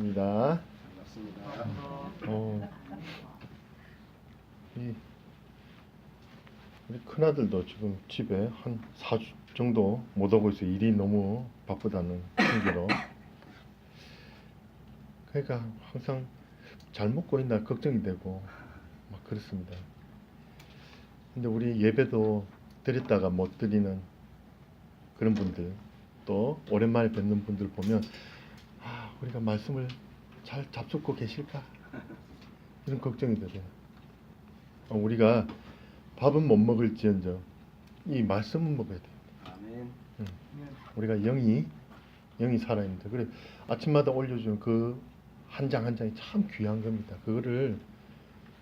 반갑습니다. 반갑습니다. 이 우리 큰아들도 지금 집에 한 4주 정도 못 오고 있어요. 일이 너무 바쁘다는 핑계로. 그러니까 항상 잘 먹고 있나 걱정이 되고 막 그렇습니다. 근데 우리 예배도 드렸다가 못 드리는 그런 분들, 또 오랜만에 뵙는 분들 보면 우리가 말씀을 잘 잡숫고 계실까? 이런 걱정이 들어요. 우리가 밥은 못 먹을지언정 이 말씀은 먹어야 돼요. 아멘. 우리가 영이 살아있는데, 그래 아침마다 올려주는 그 한 장 한 장이 참 귀한 겁니다. 그거를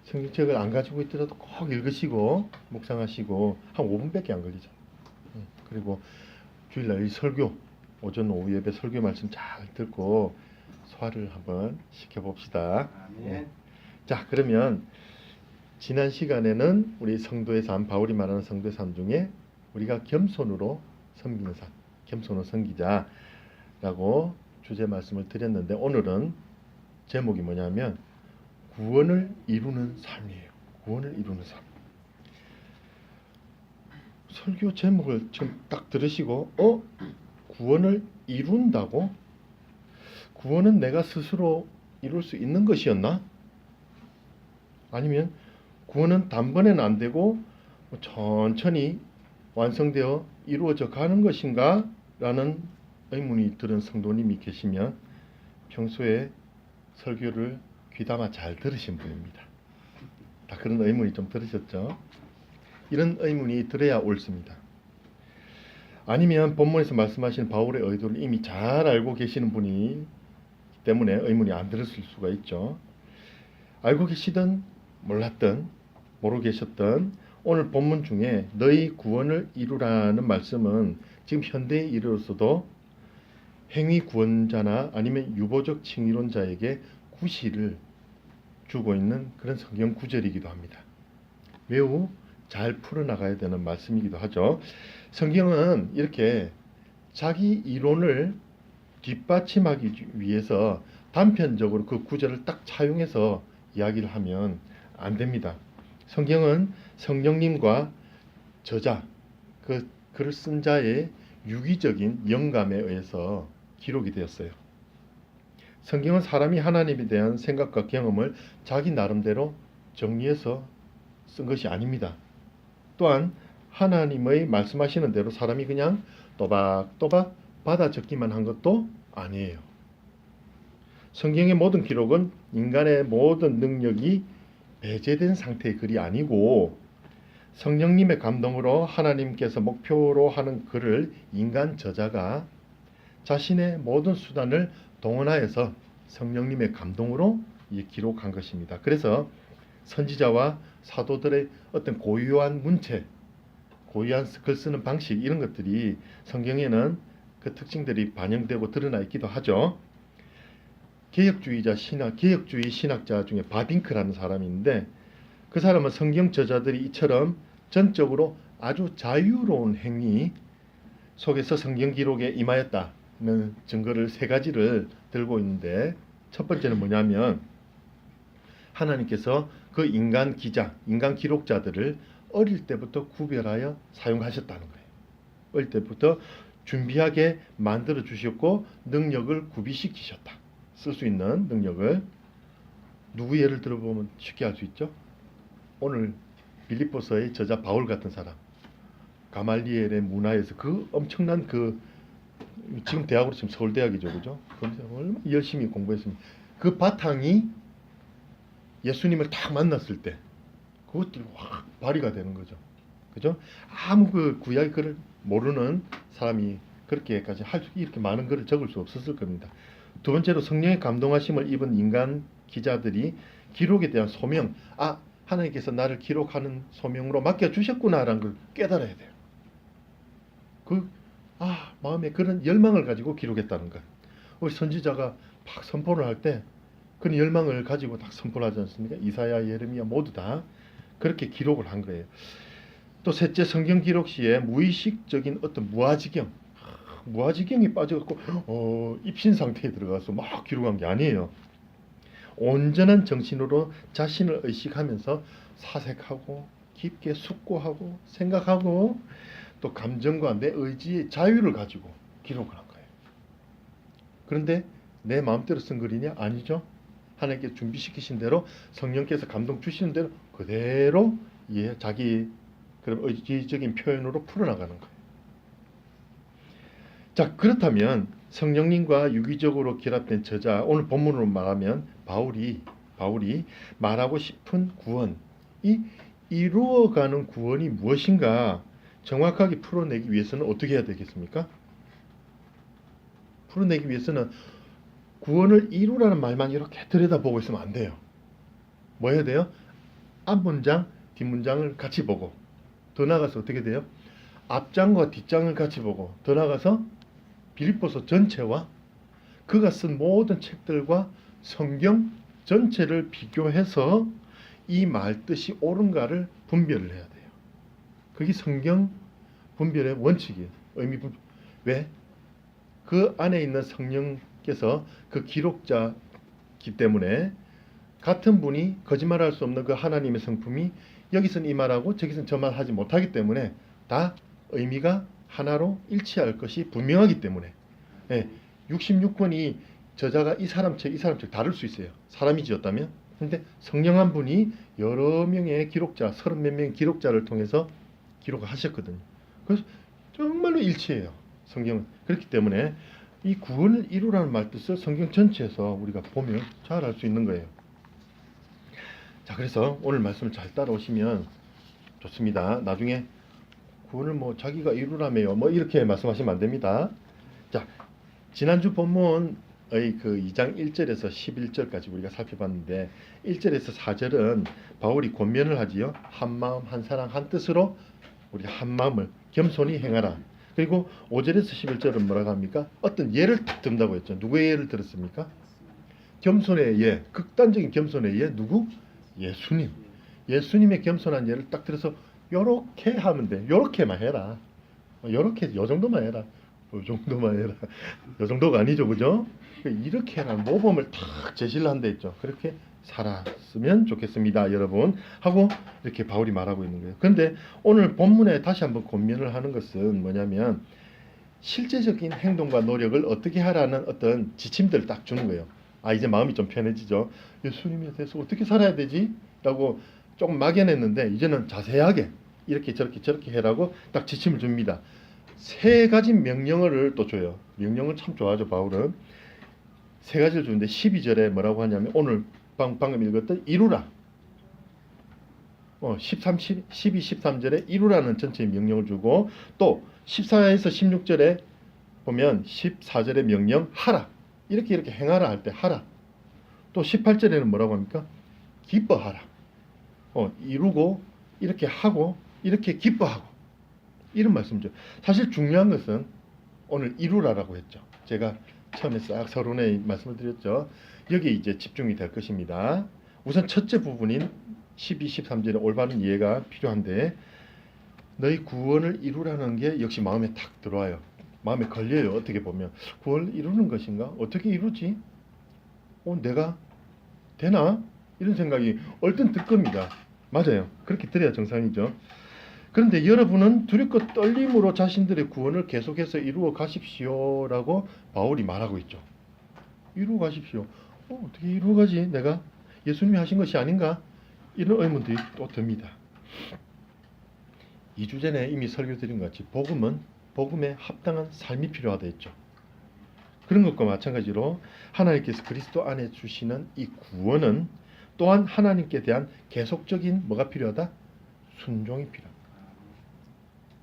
성경책을 안 가지고 있더라도 꼭 읽으시고 묵상하시고 한 5분밖에 안 걸리죠. 그리고 주일날 이 설교, 오전 오후 예배 설교 말씀 잘 듣고 소화를 한번 시켜봅시다. 아멘. 자, 그러면 지난 시간에는 우리 성도의 삶, 바울이 말하는 성도의 삶 중에 우리가 겸손으로 섬기는 삶, 겸손으로 섬기자라고 주제 말씀을 드렸는데, 오늘은 제목이 뭐냐면 구원을 이루는 삶이에요. 구원을 이루는 삶. 설교 제목을 지금 딱 들으시고 구원을 이룬다고? 구원은 내가 스스로 이룰 수 있는 것이었나? 아니면 구원은 단번에는 안 되고 천천히 완성되어 이루어져 가는 것인가? 라는 의문이 들은 성도님이 계시면 평소에 설교를 귀담아 잘 들으신 분입니다. 다 그런 의문이 좀 들으셨죠? 이런 의문이 들어야 옳습니다. 아니면 본문에서 말씀하신 바울의 의도를 이미 잘 알고 계시는 분이 때문에 의문이 안 들었을 수가 있죠. 알고 계시든 몰랐든 모르고 계셨던 오늘 본문 중에 너희 구원을 이루라는 말씀은 지금 현대에 이르러서도 행위 구원자나 아니면 유보적 칭의론자에게 구실을 주고 있는 그런 성경 구절이기도 합니다. 매우 잘 풀어나가야 되는 말씀이기도 하죠. 성경은 이렇게 자기 이론을 뒷받침하기 위해서 단편적으로 그 구절을 딱 차용해서 이야기를 하면 안 됩니다. 성경은 성령님과 저자, 그 글을 쓴 자의 유기적인 영감에 의해서 기록이 되었어요. 성경은 사람이 하나님에 대한 생각과 경험을 자기 나름대로 정리해서 쓴 것이 아닙니다. 또한 하나님의 말씀하시는 대로 사람이 그냥 또박또박 받아 적기만 한 것도 아니에요. 성경의 모든 기록은 인간의 모든 능력이 배제된 상태의 글이 아니고 성령님의 감동으로 하나님께서 목표로 하는 글을 인간 저자가 자신의 모든 수단을 동원하여서 성령님의 감동으로 기록한 것입니다. 그래서 선지자와 사도들의 어떤 고유한 문체, 고유한 글 쓰는 방식, 이런 것들이 성경에는 그 특징들이 반영되고 드러나 있기도 하죠. 개혁주의 신학자 중에 바딩크라는 사람이 있는데, 그 사람은 성경 저자들이 이처럼 전적으로 아주 자유로운 행위 속에서 성경 기록에 임하였다는 증거를 3가지를 들고 있는데, 첫 번째는 뭐냐면 하나님께서 그 인간 기록자들을 어릴 때부터 구별하여 사용하셨다는 거예요. 어릴 때부터 준비하게 만들어 주셨고 능력을 구비시키셨다. 쓸 수 있는 능력을. 누구 예를 들어보면 쉽게 알 수 있죠? 오늘 빌립보서의 저자 바울 같은 사람, 가말리엘의 문화에서 그 엄청난 지금 대학으로 지금 서울대학이죠, 그죠? 그래서 얼마나 열심히 공부했습니다. 그 바탕이 예수님을 딱 만났을 때 그것들이 확 발휘가 되는 거죠, 그죠? 아무 그 구약의 글을 모르는 사람이 그렇게까지 이렇게 많은 글을 적을 수 없었을 겁니다. 두 번째로 성령의 감동하심을 입은 인간 기자들이 기록에 대한 소명, 하나님께서 나를 기록하는 소명으로 맡겨주셨구나라는 걸 깨달아야 돼요. 마음에 그런 열망을 가지고 기록했다는 것. 우리 선지자가 막 선포를 할 때 그런 열망을 가지고 딱 선포하지 않습니까? 이사야, 예레미야 모두 다 그렇게 기록을 한 거예요. 또 셋째, 성경 기록 시에 무의식적인 어떤 무아지경, 무아지경에 빠져갖고 입신 상태에 들어가서 막 기록한 게 아니에요. 온전한 정신으로 자신을 의식하면서 사색하고 깊게 숙고하고 생각하고 또 감정과 내 의지의 자유를 가지고 기록을 한 거예요. 그런데 내 마음대로 쓴 글이냐? 아니죠. 하나님께 준비시키신 대로 성령께서 감동 주시는 대로 그대로 자기 그런 의지적인 표현으로 풀어나가는 거예요. 자, 그렇다면 성령님과 유기적으로 결합된 저자, 오늘 본문으로 말하면 바울이 말하고 싶은 구원, 이 이루어가는 구원이 무엇인가 정확하게 풀어내기 위해서는 어떻게 해야 되겠습니까? 풀어내기 위해서는 구원을 이루라는 말만 이렇게 들여다보고 있으면 안 돼요. 뭐 해야 돼요? 앞문장, 뒷문장을 같이 보고, 더 나아가서 어떻게 돼요? 앞장과 뒷장을 같이 보고, 더 나아가서 빌립보서 전체와 그가 쓴 모든 책들과 성경 전체를 비교해서 이 말 뜻이 옳은가를 분별을 해야 돼요. 그게 성경 분별의 원칙이에요. 의미 분별. 왜? 그 안에 있는 성령께서 그 기록자이기 때문에 같은 분이 거짓말할 수 없는 그 하나님의 성품이 여기서는 이 말하고 저기서는 저 말 하지 못하기 때문에 다 의미가 하나로 일치할 것이 분명하기 때문에 66권이 저자가 이 사람 책 다를 수 있어요. 사람이 지었다면. 근데 성령 한 분이 여러 명의 기록자, 30몇 명의 기록자를 통해서 기록을 하셨거든요. 그래서 정말로 일치해요. 성경은. 그렇기 때문에 이 구원을 이루라는 말뜻을 성경 전체에서 우리가 보면 잘 알 수 있는 거예요. 자, 그래서 오늘 말씀을 잘 따라오시면 좋습니다. 나중에 구원을 자기가 이루라며요. 이렇게 말씀하시면 안 됩니다. 자, 지난주 본문의 그 2장 1절에서 11절까지 우리가 살펴봤는데 1절에서 4절은 바울이 권면을 하지요. 한 마음 한 사랑 한 뜻으로 우리 한 마음을 겸손히 행하라. 그리고 5절에서 11절은 뭐라고 합니까? 어떤 예를 딱 든다고 했죠. 누구의 예를 들었습니까? 겸손의 예, 극단적인 겸손의 예, 누구? 예수님. 예수님의 겸손한 예를 딱 들어서 요렇게 하면 돼. 요렇게만 해라. 요렇게, 요 정도만 해라. 요 정도만 해라. 요 정도가 아니죠, 그죠? 이렇게 해라. 모범을 탁 제시를 한다 했죠. 그렇게 살았으면 좋겠습니다, 여러분. 하고 이렇게 바울이 말하고 있는 거예요. 그런데 오늘 본문에 다시 한번 권면을 하는 것은 뭐냐면 실제적인 행동과 노력을 어떻게 하라는 어떤 지침들을 딱 주는 거예요. 아, 이제 마음이 좀 편해지죠. 예수님에 대해서 어떻게 살아야 되지? 라고 조금 막연했는데 이제는 자세하게 이렇게 저렇게 해라고 딱 지침을 줍니다. 3가지 명령어를 또 줘요. 명령을 참 좋아하죠, 바울은. 3가지를 주는데 12절에 뭐라고 하냐면 오늘 방금 읽었던 이루라. 12, 13절에 이루라는 전체의 명령을 주고 또 14에서 16절에 보면 14절의 명령 하라. 이렇게 행하라 할 때 하라. 또 18절에는 뭐라고 합니까? 기뻐하라. 이루고 이렇게 하고 이렇게 기뻐하고 이런 말씀이죠. 사실 중요한 것은 오늘 이루라라고 했죠. 제가 처음에 싹 서론에 말씀을 드렸죠. 여기에 이제 집중이 될 것입니다. 우선 첫째 부분인 12, 13절의 올바른 이해가 필요한데 너희 구원을 이루라는 게 역시 마음에 탁 들어와요. 마음에 걸려요. 어떻게 보면 구원을 이루는 것인가? 어떻게 이루지? 내가 되나? 이런 생각이 얼른 들 겁니다. 맞아요. 그렇게 들어야 정상이죠. 그런데 여러분은 두렵고 떨림으로 자신들의 구원을 계속해서 이루어 가십시오라고 바울이 말하고 있죠. 이루어 가십시오. 어떻게 이루어 가지? 내가 예수님이 하신 것이 아닌가? 이런 의문들이 또 듭니다. 2주 전에 이미 설교드린 것 같이 복음에 합당한 삶이 필요하다 했죠. 그런 것과 마찬가지로 하나님께서 그리스도 안에 주시는 이 구원은 또한 하나님께 대한 계속적인 뭐가 필요하다? 순종이 필요합니다.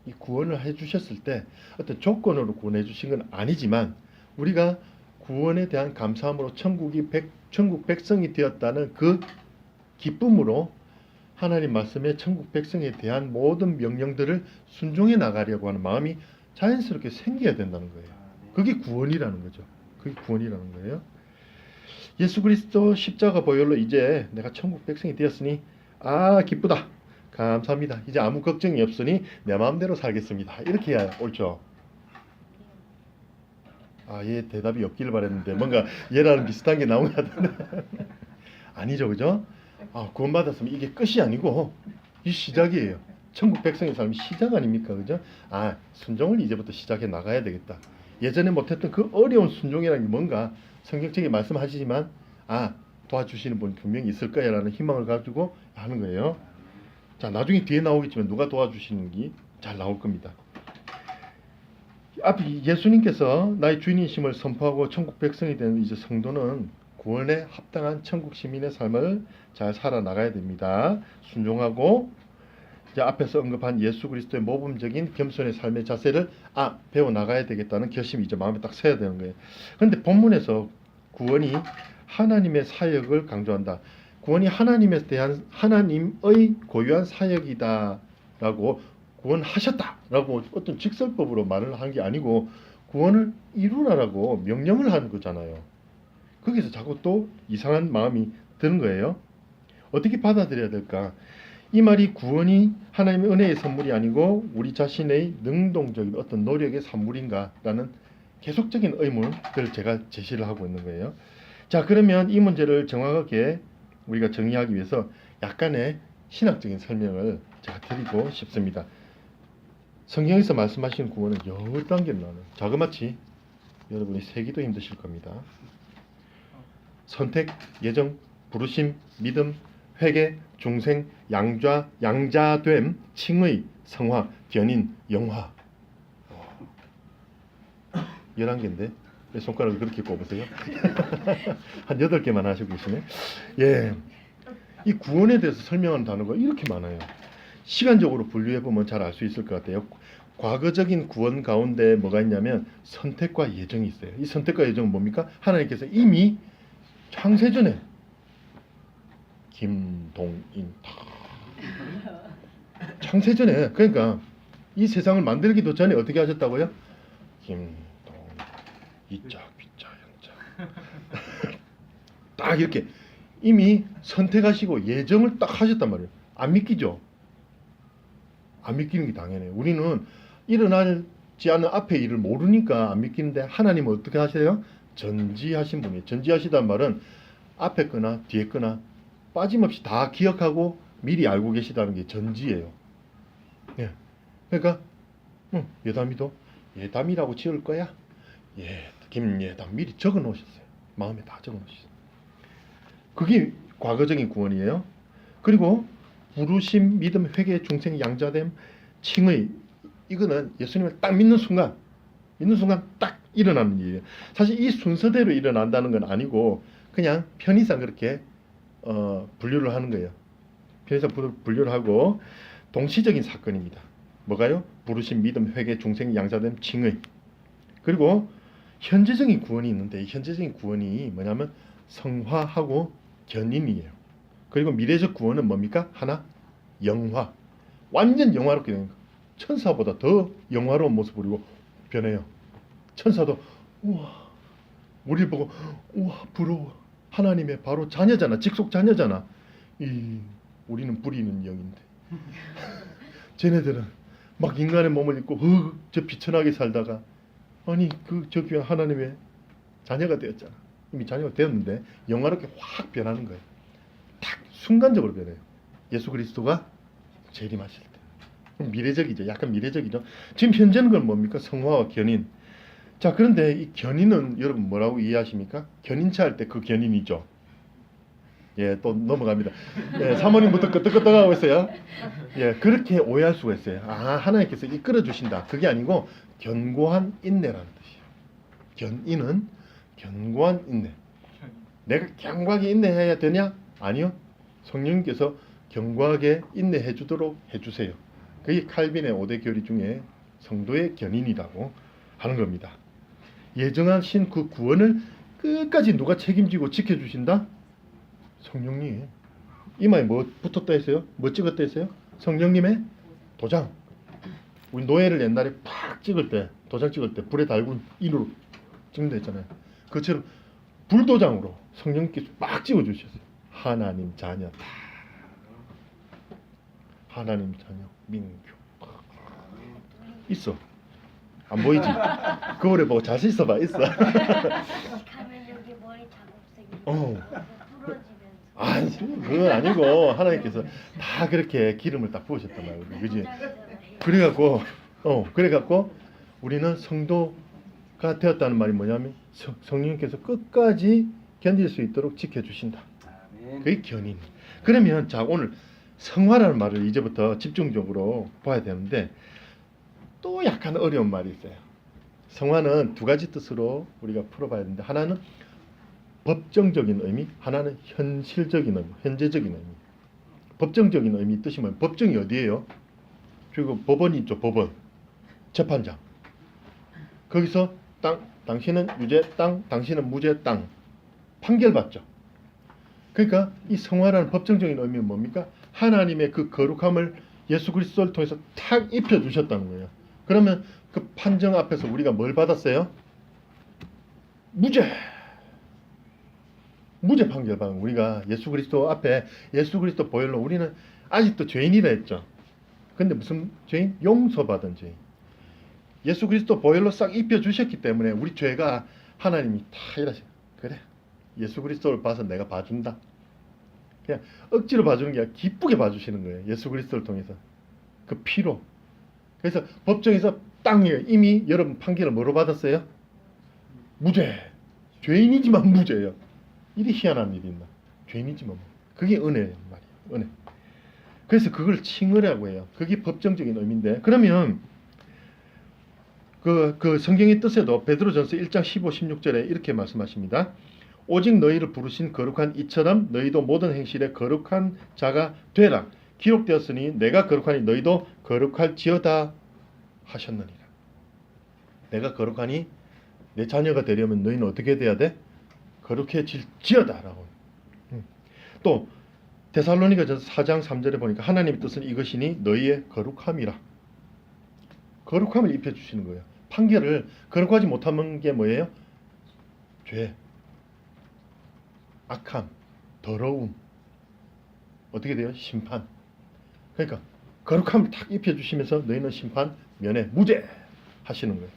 이 구원을 해주셨을 때 어떤 조건으로 구원해 주신 건 아니지만 우리가 구원에 대한 감사함으로 천국 백성이 되었다는 그 기쁨으로 하나님 말씀에 천국 백성에 대한 모든 명령들을 순종해 나가려고 하는 마음이 자연스럽게 생겨야 된다는 거예요. 그게 구원이라는 거죠. 그게 구원이라는 거예요. 예수 그리스도 십자가 보혈로 이제 내가 천국 백성이 되었으니 기쁘다. 감사합니다. 이제 아무 걱정이 없으니 내 마음대로 살겠습니다. 이렇게 해야 옳죠. 아, 얘 대답이 없기를 바랬는데 뭔가 얘랑 비슷한 게 나온 것 같은데 아니죠, 그죠? 아, 구원받았으면 이게 끝이 아니고 이 시작이에요. 천국 백성의 삶이 시작 아닙니까, 그죠? 아, 순종을 이제부터 시작해 나가야 되겠다. 예전에 못했던 그 어려운 순종이라는 게 뭔가 성경책에 말씀하시지만 아, 도와주시는 분 분명히 있을 거야라는 희망을 가지고 하는 거예요. 자, 나중에 뒤에 나오겠지만 누가 도와주시는지 잘 나올 겁니다. 앞에 예수님께서 나의 주인이심을 선포하고 천국 백성이 된 이제 성도는 구원에 합당한 천국 시민의 삶을 잘 살아나가야 됩니다. 순종하고 이제 앞에서 언급한 예수 그리스도의 모범적인 겸손의 삶의 자세를 배워 나가야 되겠다는 결심이 이제 마음에 딱 서야 되는 거예요. 그런데 본문에서 구원이 하나님의 사역을 강조한다. 구원이 하나님에 대한 하나님의 고유한 사역이다라고 구원하셨다라고 어떤 직설법으로 말을 한 게 아니고 구원을 이루라라고 명령을 하는 거잖아요. 거기서 자꾸 또 이상한 마음이 드는 거예요. 어떻게 받아들여야 될까? 이 말이 구원이 하나님의 은혜의 선물이 아니고 우리 자신의 능동적인 어떤 노력의 산물인가라는 계속적인 의문을 제가 제시를 하고 있는 거예요. 자, 그러면 이 문제를 정확하게 우리가 정의하기 위해서 약간의 신학적인 설명을 제가 드리고 싶습니다. 성경에서 말씀하시는 구원은 여러 단계로 나눠요. 자그마치 여러분이 세기도 힘드실 겁니다. 선택, 예정, 부르심, 믿음, 회개, 중생, 양자됨, 칭의, 성화, 견인, 영화. 11개인데 왜 손가락을 그렇게 꼽으세요? 한 8개만 하시고 계시네. 예, 이 구원에 대해서 설명하는 단어가 이렇게 많아요. 시간적으로 분류해보면 잘 알 수 있을 것 같아요. 과거적인 구원 가운데 뭐가 있냐면 선택과 예정이 있어요. 이 선택과 예정은 뭡니까? 하나님께서 이미 창세전에 김동인 창세전에, 그러니까 이 세상을 만들기도 전에 어떻게 하셨다고요? 김동인 이자 귀자 양자 딱 이렇게 이미 선택하시고 예정을 딱 하셨단 말이에요. 안 믿기죠? 안 믿기는 게 당연해요. 우리는 일어나지 않은 앞의 일을 모르니까 안 믿기는데 하나님은 어떻게 하세요? 전지하신 분이에요. 전지하시단 말은 앞에 거나 뒤에 거나 빠짐없이 다 기억하고 미리 알고 계시다는 게 전지예요. 예. 그러니까 예담이도 예담이라고 지을 거야. 예, 김예담 미리 적어 놓으셨어요. 마음에 다 적어 놓으셨어요. 그게 과거적인 구원이에요. 그리고 부르심, 믿음, 회개, 중생, 양자됨, 칭의, 이거는 예수님을 딱 믿는 순간 딱 일어나는 일이에요. 사실 이 순서대로 일어난다는 건 아니고 그냥 편의상 그렇게 분류를 하는 거예요. 편의상 분류를 하고 동시적인 사건입니다. 뭐가요? 부르심, 믿음, 회개, 중생, 양자됨, 칭의. 그리고 현재적인 구원이 있는데 이 현재적인 구원이 뭐냐면 성화하고 견인이에요. 그리고 미래적 구원은 뭡니까? 하나, 영화. 완전 영화롭게 되는 거예요. 천사보다 더 영화로운 모습으로 변해요. 천사도 우와, 우리 보고 우와 부러워. 하나님의 바로 자녀잖아. 직속 자녀잖아. 우리는 부리는 영인데 쟤네들은 막 인간의 몸을 입고 저 비천하게 살다가 아니 저 귀한 하나님의 자녀가 되었잖아. 이미 자녀가 되었는데 영화롭게 확 변하는 거예요. 딱 순간적으로 변해요. 예수 그리스도가 재림하실 때. 미래적이죠. 약간 미래적이죠. 지금 현재는 건 뭡니까? 성화와 견인. 자, 그런데 이 견인은 여러분 뭐라고 이해하십니까? 견인차 할 때 그 견인이죠. 예, 또 넘어갑니다. 예, 사모님부터 끄떡끄떡하고 있어요. 예, 그렇게 오해할 수가 있어요. 하나님께서 이끌어 주신다. 그게 아니고 견고한 인내라는 뜻이에요. 견인은 견고한 인내. 내가 견고하게 인내해야 되냐? 아니요. 성령님께서 견고하게 인내해 주도록 해주세요. 그게 칼빈의 5대 교리 중에 성도의 견인이라고 하는 겁니다. 예정하신 그 구원을 끝까지 누가 책임지고 지켜주신다? 성령님. 이마에 뭐 붙었다 했어요? 뭐 찍었다 했어요? 성령님의 도장. 우리 노예를 옛날에 팍 찍을 때, 도장 찍을 때 불에 달군 인으로 찍는다 했잖아요. 그처럼 불도장으로 성령님께서 막 찍어주셨어요. 하나님 자녀다. 하나님 자녀 민규 있어. 안 보이지? 거울에 보고 자세히 있어봐. 있어. 가면 여기 머리 자국 생기고 부러지면서 아니, 그건 아니고 하나님께서 다 그렇게 기름을 딱 부으셨단 말이야. 그지? 그래갖고 우리는 성도가 되었다는 말이 뭐냐면 성령님께서 끝까지 견딜 수 있도록 지켜주신다. 그게 견인. 그러면 자, 오늘 성화라는 말을 이제부터 집중적으로 봐야 되는데 또 약간 어려운 말이 있어요. 성화는 두 가지 뜻으로 우리가 풀어봐야 되는데, 하나는 법정적인 의미, 하나는 현실적인 의미, 현재적인 의미. 법정적인 의미 뜻이 뭐예요? 법정이 어디예요? 그리고 법원이 있죠. 법원, 재판장. 거기서 당신은 유죄 땅, 당신은 무죄 땅 판결받죠. 그러니까 이 성화라는 법정적인 의미는 뭡니까? 하나님의 그 거룩함을 예수 그리스도를 통해서 탁 입혀주셨다는 거예요. 그러면 그 판정 앞에서 우리가 뭘 받았어요? 무죄 판결 받은 우리가 예수 그리스도 앞에 예수 그리스도 보혈로 우리는 아직도 죄인이라 했죠. 근데 무슨 죄인? 용서받은 죄인. 예수 그리스도 보혈로 싹 입혀주셨기 때문에 우리 죄가 하나님이 다 이러시. 그래, 예수 그리스도를 봐서 내가 봐준다. 그냥 억지로 봐주는 게 아니라 기쁘게 봐주시는 거예요. 예수 그리스도를 통해서 그 피로. 그래서 법정에서 땅에 이미 여러분 판결을 뭐로 받았어요? 무죄. 죄인이지만 무죄예요. 이리 희한한 일이 있나? 죄인이지만 그게 은혜란 말이에요. 은혜. 그래서 그걸 칭의라고 해요. 그게 법정적인 의미인데, 그러면 그 성경의 뜻에도 베드로전서 1장 15, 16절에 이렇게 말씀하십니다. 오직 너희를 부르신 거룩한 이처럼 너희도 모든 행실에 거룩한 자가 되라. 기록되었으니 내가 거룩하니 너희도 거룩할지어다 하셨느니라. 내가 거룩하니 내 자녀가 되려면 너희는 어떻게 돼야 돼? 거룩해질지어다 라고. 또 데살로니가전서 4장 3절에 보니까 하나님의 뜻은 이것이니 너희의 거룩함이라. 거룩함을 입혀주시는 거예요. 판결을 거룩하지 못하는 게 뭐예요? 죄, 악함, 더러움. 어떻게 돼요? 심판. 그러니까 거룩함을 탁 입혀주시면서 너희는 심판 면에 무죄 하시는 거예요.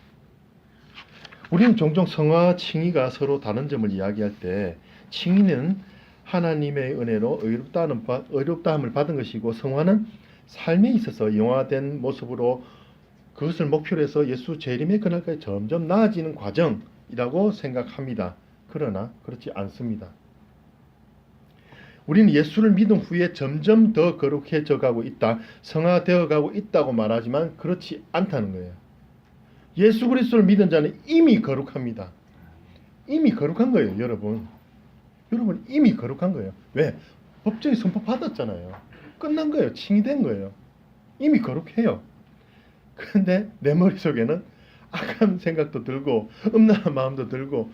우리는 종종 성화와 칭의가 서로 다른 점을 이야기할 때 칭의는 하나님의 은혜로 의롭다함을 받은 것이고, 성화는 삶에 있어서 영화된 모습으로 그것을 목표로 해서 예수 재림의 그날까지 점점 나아지는 과정이라고 생각합니다. 그러나 그렇지 않습니다. 우리는 예수를 믿은 후에 점점 더 거룩해져 가고 있다, 성화되어 가고 있다고 말하지만 그렇지 않다는 거예요. 예수 그리스도를 믿은 자는 이미 거룩합니다. 이미 거룩한 거예요, 여러분. 여러분 이미 거룩한 거예요. 왜? 법정에 선포 받았잖아요. 끝난 거예요. 칭의된 거예요. 이미 거룩해요. 그런데 내 머릿속에는 악한 생각도 들고 음란한 마음도 들고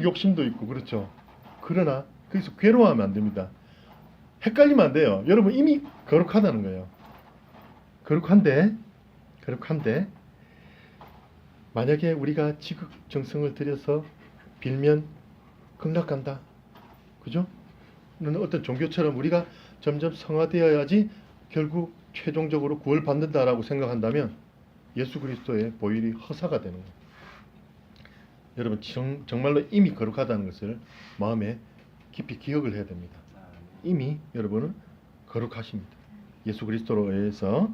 욕심도 있고 그렇죠. 그러나 거기서 괴로워하면 안 됩니다. 헷갈리면 안 돼요. 여러분 이미 거룩하다는 거예요. 거룩한데 만약에 우리가 지극정성을 들여서 빌면 극락간다. 그죠? 어떤 종교처럼 우리가 점점 성화되어야지 결국 최종적으로 구원받는다라고 생각한다면 예수 그리스도의 보혈이 허사가 되는 거예요. 여러분 정말로 이미 거룩하다는 것을 마음에 깊이 기억을 해야 됩니다. 이미 여러분은 거룩하십니다. 예수 그리스도로 의해서.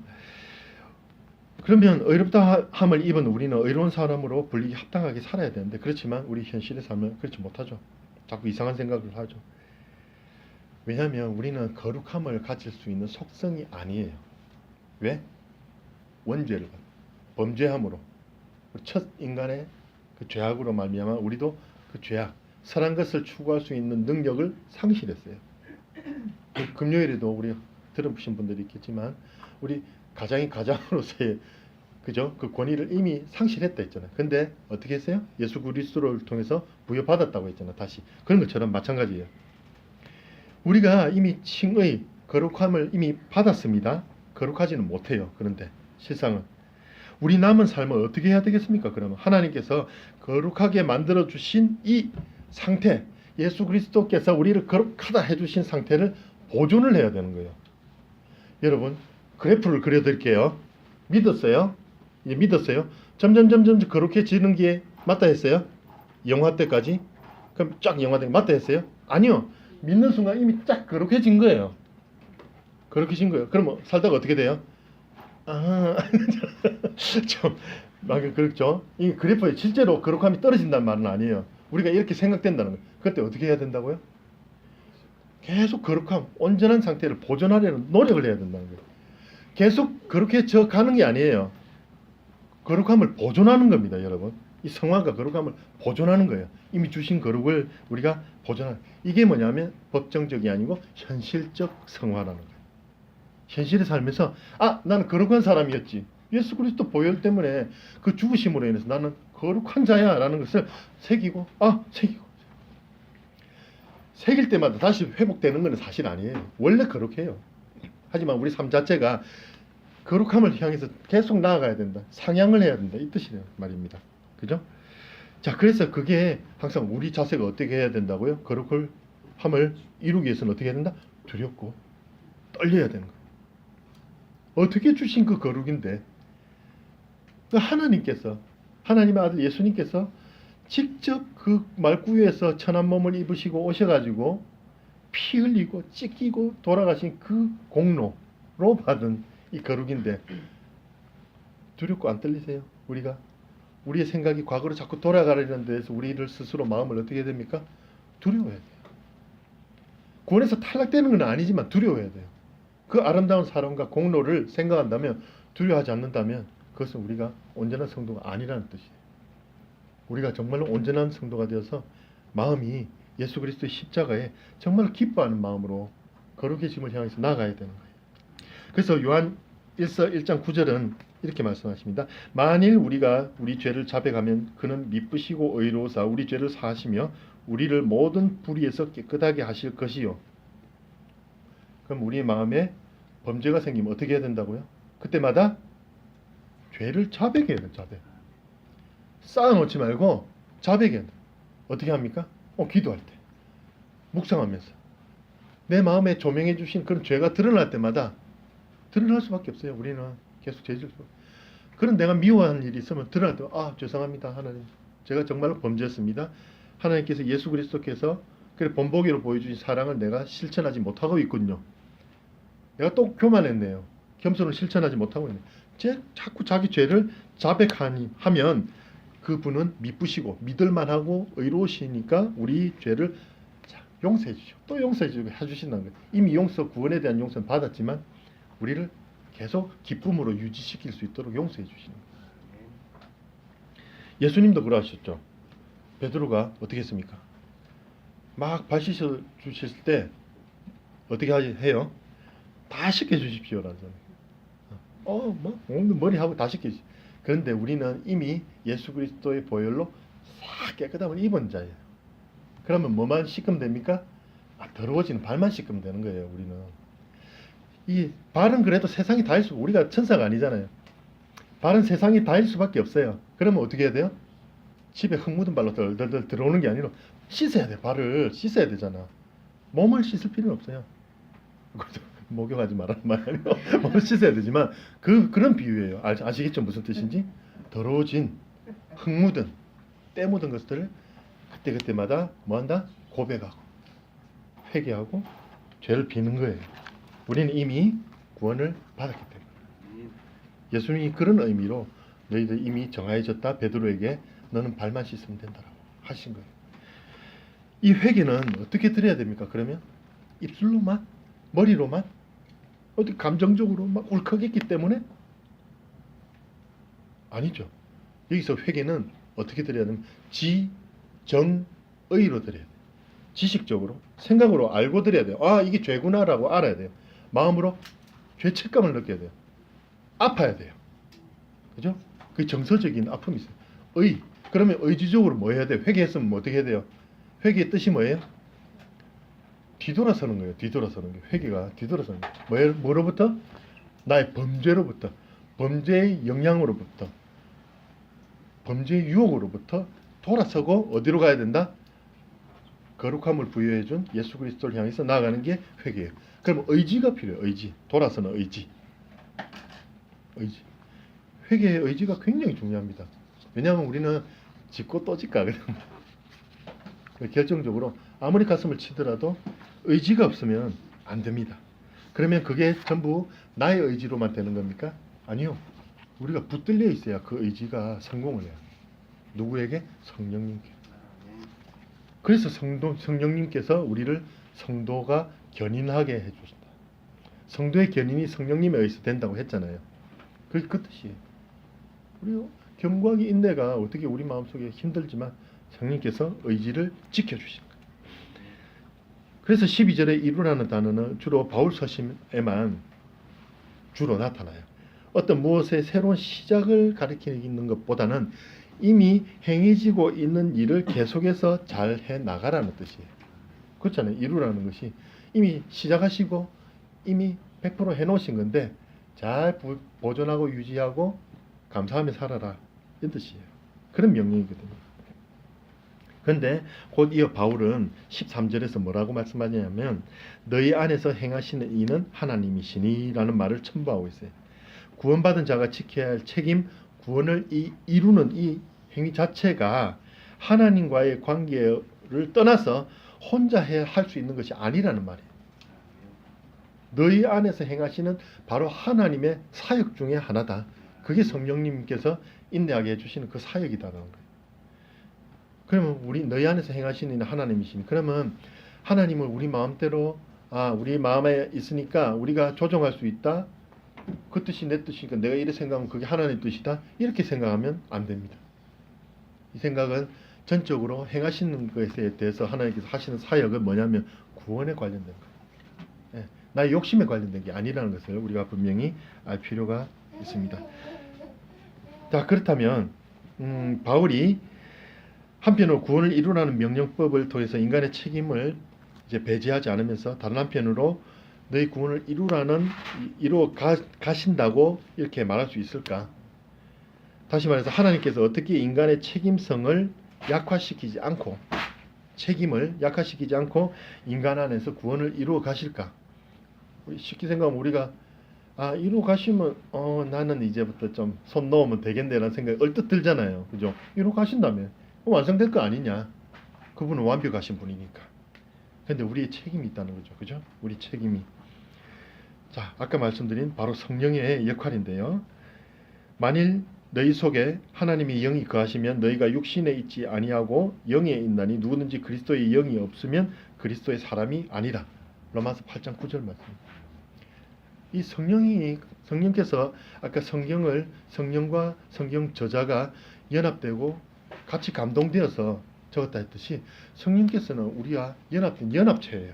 그러면 의롭다함을 입은 우리는 의로운 사람으로 불리기 합당하게 살아야 되는데, 그렇지만 우리 현실의 삶은 그렇지 못하죠. 자꾸 이상한 생각을 하죠. 왜냐하면 우리는 거룩함을 가질 수 있는 속성이 아니에요. 왜? 원죄를 범죄함으로 첫 인간의 그 죄악으로 말미암아 우리도 그 죄악, 선한 것을 추구할 수 있는 능력을 상실했어요. 금요일에도 우리 들어보신 분들이 있겠지만 우리 가장이 가장으로서의 그죠? 그 권위를 이미 상실했다 했잖아요. 근데 어떻게 했어요? 예수 그리스도를 통해서 부여받았다고 했잖아요. 다시. 그런 것처럼 마찬가지예요. 우리가 이미 칭의, 거룩함을 이미 받았습니다. 거룩하지는 못해요. 그런데 실상은 우리 남은 삶을 어떻게 해야 되겠습니까? 그러면 하나님께서 거룩하게 만들어 주신 이 상태, 예수 그리스도께서 우리를 거룩하다 해주신 상태를 보존을 해야 되는 거예요. 여러분 그래프를 그려드릴게요. 믿었어요? 이제 믿었어요? 점점 거룩해지는 게 맞다 했어요? 영화 때까지? 그럼 쫙 영화 때 맞다 했어요? 아니요. 믿는 순간 이미 쫙 거룩해진 거예요. 거룩해진 거예요. 그럼 살다가 어떻게 돼요? 아, 좀, 막 그렇죠. 이 그래프에 실제로 거룩함이 떨어진다는 말은 아니에요. 우리가 이렇게 생각된다는 거예요. 그때 어떻게 해야 된다고요? 계속 거룩함, 온전한 상태를 보존하려는 노력을 해야 된다는 거예요. 계속 거룩해져 가는 게 아니에요. 거룩함을 보존하는 겁니다, 여러분. 이 성화가 거룩함을 보존하는 거예요. 이미 주신 거룩을 우리가 보존하는. 이게 뭐냐면 법정적이 아니고 현실적 성화라는 거예요. 현실에 살면서 나는 거룩한 사람이었지. 예수 그리스도 보혈 때문에 그 죽으심으로 인해서 나는 거룩한 자야라는 것을 새기고 새길 때마다 다시 회복되는 것은 사실 아니에요. 원래 거룩해요. 하지만 우리 삶 자체가 거룩함을 향해서 계속 나아가야 된다. 상향을 해야 된다. 이 뜻이란 말입니다. 그죠? 자, 그래서 그게 항상 우리 자세가 어떻게 해야 된다고요? 거룩함을 이루기 위해서는 어떻게 해야 된다? 두렵고 떨려야 되는 거예요. 어떻게 주신 그 거룩인데 그 하나님의 아들 예수님께서 직접 그 말구유에서 천한 몸을 입으시고 오셔가지고 피 흘리고 찢기고 돌아가신 그 공로로 받은 이 거룩인데 두렵고 안 떨리세요? 우리의 생각이 과거로 자꾸 돌아가려는 데에서 우리를 스스로 마음을 어떻게 해야 됩니까? 두려워해야 돼요. 구원에서 탈락되는 건 아니지만 두려워해야 돼요. 그 아름다운 사랑과 공로를 생각한다면, 두려워하지 않는다면 그것은 우리가 온전한 성도가 아니라는 뜻이에요. 우리가 정말로 온전한 성도가 되어서 마음이 예수 그리스도의 십자가에 정말 기뻐하는 마음으로 거룩해짐을 향해서 나아가야 되는 거예요. 그래서 요한 1서 1장 9절은 이렇게 말씀하십니다. 만일 우리가 우리 죄를 자백하면 그는 미쁘시고 의로우사 우리 죄를 사하시며 우리를 모든 불의에서 깨끗하게 하실 것이요. 그럼 우리의 마음에 범죄가 생기면 어떻게 해야 된다고요? 그때마다 죄를 자백해야 돼요. 자백. 쌓아놓지 말고 자백해야 돼요. 어떻게 합니까? 기도할 때. 묵상하면서. 내 마음에 조명해 주신 그런 죄가 드러날 때마다 드러날 수밖에 없어요. 우리는 계속 죄질 수. 그런 내가 미워하는 일이 있으면 드러날 때 죄송합니다. 하나님. 제가 정말로 범죄했습니다. 하나님께서 예수 그리스도께서 그래 본보기로 보여주신 사랑을 내가 실천하지 못하고 있군요. 내가 또 교만했네요. 겸손을 실천하지 못하고 있네요. 자꾸 자기 죄를 자백하면 그분은 미쁘시고 믿을만하고 의로우시니까 우리 죄를 용서해 주시고 또 용서해 주고 해주신다는 거예요. 이미 구원에 대한 용서는 받았지만 우리를 계속 기쁨으로 유지시킬 수 있도록 용서해 주시는 거예요. 예수님도 그러하셨죠. 베드로가 어떻게 했습니까? 막 발 씻어 주실 때 어떻게 해요? 다 씻겨 주십시오라는 오늘 머리하고 다 씻겨 주십시오. 그런데 우리는 이미 예수 그리스도의 보혈로 싹 깨끗함을 입은 자예요. 그러면 뭐만 씻으면 됩니까? 더러워지는 발만 씻으면 되는 거예요. 우리는 이 발은 그래도 세상이 다일 수, 우리가 천사가 아니잖아요. 발은 세상이 다일 수밖에 없어요. 그러면 어떻게 해야 돼요? 집에 흙 묻은 발로 덜덜덜 들어오는 게 아니라 씻어야 돼. 발을 씻어야 되잖아. 몸을 씻을 필요는 없어요. 목욕하지 말라는 말이 아니고 몸을 씻어야 되지만 그런 비유예요. 아시겠죠? 무슨 뜻인지? 더러워진 흙 묻은 때 묻은 것들을 그때마다 뭐한다? 고백하고 회개하고 죄를 비는 거예요. 우리는 이미 구원을 받았기 때문에. 예수님이 그런 의미로 너희들 이미 정하여졌다. 베드로에게 너는 발만 씻으면 된다라고 하신 거예요. 이 회개는 어떻게 드려야 됩니까? 그러면 입술로만? 머리로만? 어디 감정적으로 막 울컥했기 때문에? 아니죠. 여기서 회개는 어떻게 드려야 되냐면 지정의로 드려야 돼요. 지식적으로 생각으로 알고 드려야 돼요. 이게 죄구나라고 알아야 돼요. 마음으로 죄책감을 느껴야 돼요. 아파야 돼요. 그죠? 그 정서적인 아픔이 있어요. 그러면 의지적으로 뭐 해야 돼요? 회개했으면 뭐 어떻게 해야 돼요? 회개의 뜻이 뭐예요? 뒤돌아서는 거예요. 뒤돌아서는 게. 회개가 뒤돌아서는 거예요. 뭐로부터? 나의 범죄로부터, 범죄의 영향으로부터, 범죄의 유혹으로부터 돌아서고 어디로 가야 된다? 거룩함을 부여해 준 예수 그리스도를 향해서 나아가는 게 회개예요. 그럼 의지가 필요해요. 의지. 돌아서는 의지. 회개의 의지가 굉장히 중요합니다. 왜냐하면 우리는 짓고 또 짓거든. 결정적으로 아무리 가슴을 치더라도 의지가 없으면 안 됩니다. 그러면 그게 전부 나의 의지로만 되는 겁니까? 아니요. 우리가 붙들려 있어야 그 의지가 성공을 해요. 누구에게? 성령님께. 그래서 성령님께서 우리를 성도가 견인하게 해주신다. 성도의 견인이 성령님에 의해서 된다고 했잖아요. 그게 그 뜻이에요. 우리 견고하게 인내가 어떻게 우리 마음속에 힘들지만 성령님께서 의지를 지켜주시는 거예요. 그래서 12절에 이루라는 단어는 주로 바울 서신에만 주로 나타나요. 어떤 무엇의 새로운 시작을 가리키는 것보다는 이미 행해지고 있는 일을 계속해서 잘 해나가라는 뜻이에요. 그렇잖아요. 이루라는 것이 이미 시작하시고 이미 100% 해놓으신 건데 잘 보존하고 유지하고 감사하며 살아라, 이런 뜻이에요. 그런 명령이거든요. 그런데 곧 이어 바울은 13절에서 뭐라고 말씀하냐면 너희 안에서 행하시는 이는 하나님이시니 라는 말을 첨부하고 있어요. 구원받은 자가 지켜야 할 책임, 구원을 이루는 이 행위 자체가 하나님과의 관계를 떠나서 혼자 할 수 있는 것이 아니라는 말이에요. 너희 안에서 행하시는 바로 하나님의 사역 중에 하나다. 그게 성령님께서 인내하게 해주시는 그 사역이다라는 거예요. 그러면 우리 너희 안에서 행하시는 하나님이시니, 그러면 하나님을 우리 마음대로 우리 마음에 있으니까 우리가 조정할 수 있다. 그 뜻이 내 뜻이니까 내가 이렇게 생각하면 그게 하나님의 뜻이다. 이렇게 생각하면 안 됩니다. 이 생각은 전적으로 행하시는 것에 대해서 하나님께서 하시는 사역은 뭐냐면 구원에 관련된 거예요. 나의 욕심에 관련된 게 아니라는 것을 우리가 분명히 알 필요가 있습니다. 자, 그렇다면 바울이 한편으로 구원을 이루라는 명령법을 통해서 인간의 책임을 이제 배제하지 않으면서 다른 한편으로 너희 구원을 이루어 가신다고 이렇게 말할 수 있을까? 다시 말해서 하나님께서 어떻게 인간의 책임을 약화시키지 않고 인간 안에서 구원을 이루어 가실까? 쉽게 생각하면 우리가 이루어 가시면 나는 이제부터 좀 손 놓으면 되겠네라는 생각이 얼뜻 들잖아요. 그죠? 이루어 가신다면 완성될 거 아니냐? 그분은 완벽하신 분이니까. 근데 우리의 책임이 있다는 거죠. 그죠? 우리 책임이. 자, 아까 말씀드린 바로 성령의 역할인데요. 만일 너희 속에 하나님의 영이 거하시면 너희가 육신에 있지 아니하고 영에 있나니 누구든지 그리스도의 영이 없으면 그리스도의 사람이 아니라. 로마서 8장 9절 말씀. 이 성령께서 아까 성령과 성경 저자가 연합되고 같이 감동되어서 적었다 했듯이 성령께서는 우리와 연합된 연합체예요.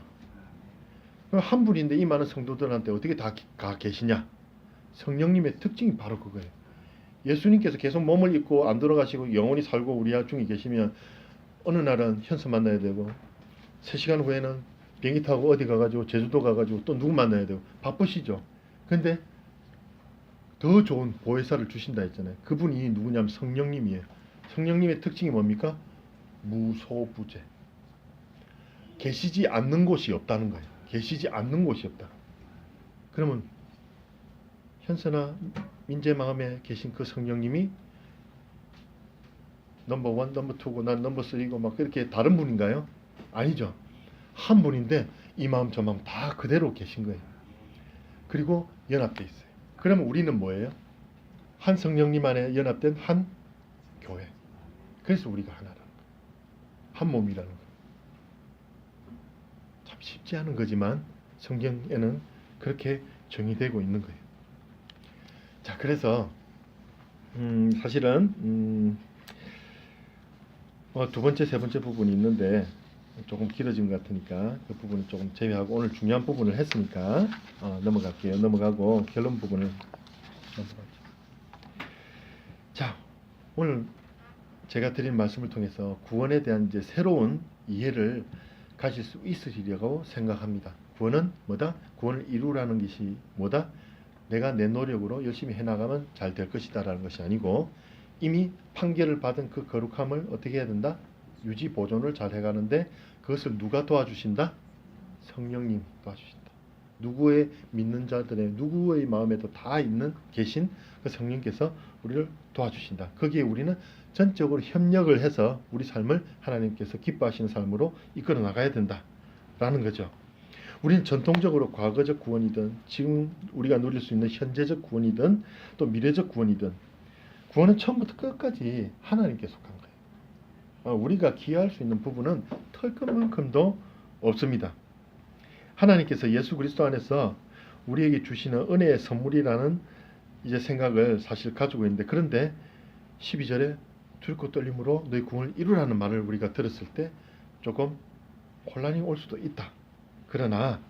한 분인데 이 많은 성도들한테 어떻게 다 계시냐? 성령님의 특징이 바로 그거예요. 예수님께서 계속 몸을 입고 안 돌아가시고 영원히 살고 우리 중에 계시면 어느 날은 현수 만나야 되고 3시간 후에는 비행기 타고 어디 가가지고 제주도 가가지고 또 누구 만나야 되고 바쁘시죠. 근데 더 좋은 보혜사를 주신다 했잖아요. 그분이 누구냐면 성령님이에요. 성령님의 특징이 뭡니까? 무소부재. 계시지 않는 곳이 없다는 거예요. 계시지 않는 곳이 없다. 그러면 현세나 민재 마음에 계신 그 성령님이 넘버 1, 넘버 2고 난 넘버 3고 막 그렇게 다른 분인가요? 아니죠. 한 분인데 이 마음 저 마음 다 그대로 계신 거예요. 그리고 연합돼 있어요. 그러면 우리는 뭐예요? 한 성령님 안에 연합된 한 교회. 그래서 우리가 하나라는 거예요. 한 몸이라는 거예요. 참 쉽지 않은 거지만 성경에는 그렇게 정의되고 있는 거예요. 자, 그래서 사실은 두 번째, 세 번째 부분이 있는데 조금 길어진 것 같으니까 그 부분을 조금 제외하고 오늘 중요한 부분을 했으니까 넘어갈게요. 넘어가고 결론 부분을 넘어가죠. 자, 오늘 제가 드린 말씀을 통해서 구원에 대한 이제 새로운 이해를 가질 수 있으리라고 생각합니다. 구원은 뭐다? 구원을 이루라는 것이 뭐다? 내가 내 노력으로 열심히 해나가면 잘 될 것이다 라는 것이 아니고 이미 판결을 받은 그 거룩함을 어떻게 해야 된다? 유지 보존을 잘 해가는데 그것을 누가 도와주신다? 성령님 도와주신다. 누구의 믿는 자들의 누구의 마음에도 다 계신 그 성령께서 우리를 도와주신다. 거기에 우리는 전적으로 협력을 해서 우리 삶을 하나님께서 기뻐하시는 삶으로 이끌어 나가야 된다라는 거죠. 우리는 전통적으로 과거적 구원이든 지금 우리가 누릴 수 있는 현재적 구원이든 또 미래적 구원이든 구원은 처음부터 끝까지 하나님께 속한 거예요. 우리가 기여할 수 있는 부분은 털끝만큼도 없습니다. 하나님께서 예수 그리스도 안에서 우리에게 주시는 은혜의 선물이라는 이제 생각을 사실 가지고 있는데, 그런데 12절에 두렵고 떨림으로 너희 구원을 이루라는 말을 우리가 들었을 때 조금 혼란이 올 수도 있다. 그러나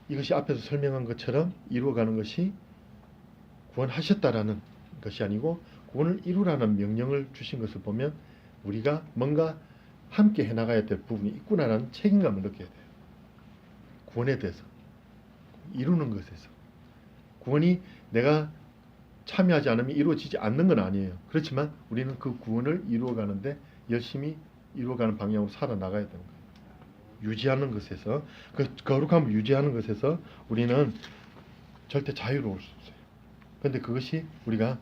이것이 앞에서 설명한 것처럼 이루어가는 것이 구원하셨다라는 것이 아니고 구원을 이루라는 명령을 주신 것을 보면 우리가 뭔가 함께 해나가야 될 부분이 있구나라는 책임감을 느껴야 돼요. 구원에 대해서, 이루는 것에서. 구원이 내가 참여하지 않으면 이루어지지 않는 건 아니에요. 그렇지만 우리는 그 구원을 이루어가는데 열심히 이루어가는 방향으로 살아나가야 되는 거예요. 유지하는 것에서, 그 거룩함을 유지하는 것에서 우리는 절대 자유로울 수 없어요. 그런데 그것이 우리가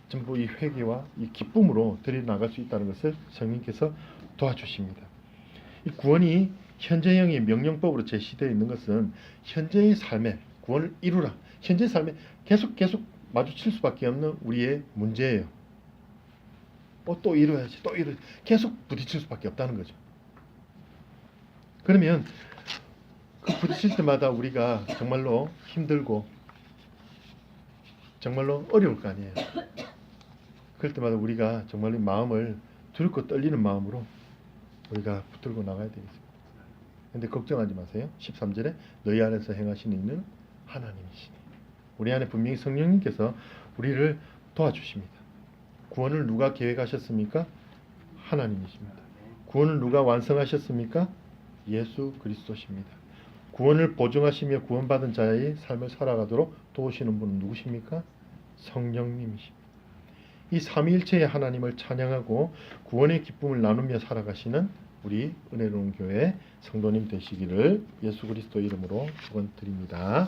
전부 이 회개와 이 기쁨으로 드려나갈 수 있다는 것을 성령께서 도와주십니다. 이 구원이 현재형의 명령법으로 제시되어 있는 것은 현재의 삶에 구원을 이루라. 현재의 삶에 계속 마주칠 수밖에 없는 우리의 문제예요. 또 이루어야지, 또 이루어야지. 계속 부딪힐 수밖에 없다는 거죠. 그러면 그 부딪힐 때마다 우리가 정말로 힘들고 정말로 어려울 거 아니에요. 그럴 때마다 우리가 정말로 마음을 두렵고 떨리는 마음으로 우리가 붙들고 나가야 되겠습니다. 그런데 걱정하지 마세요. 13절에 너희 안에서 행하시는 이는 하나님이시니. 우리 안에 분명히 성령님께서 우리를 도와주십니다. 구원을 누가 계획하셨습니까? 하나님이십니다. 구원을 누가 완성하셨습니까? 예수 그리스도십니다. 구원을 보증하시며 구원받은 자의 삶을 살아가도록 도우시는 분은 누구십니까? 성령님이십니다. 이 삼위일체의 하나님을 찬양하고 구원의 기쁨을 나누며 살아가시는 우리 은혜로운 교회 성도님 되시기를 예수 그리스도 이름으로 축원드립니다.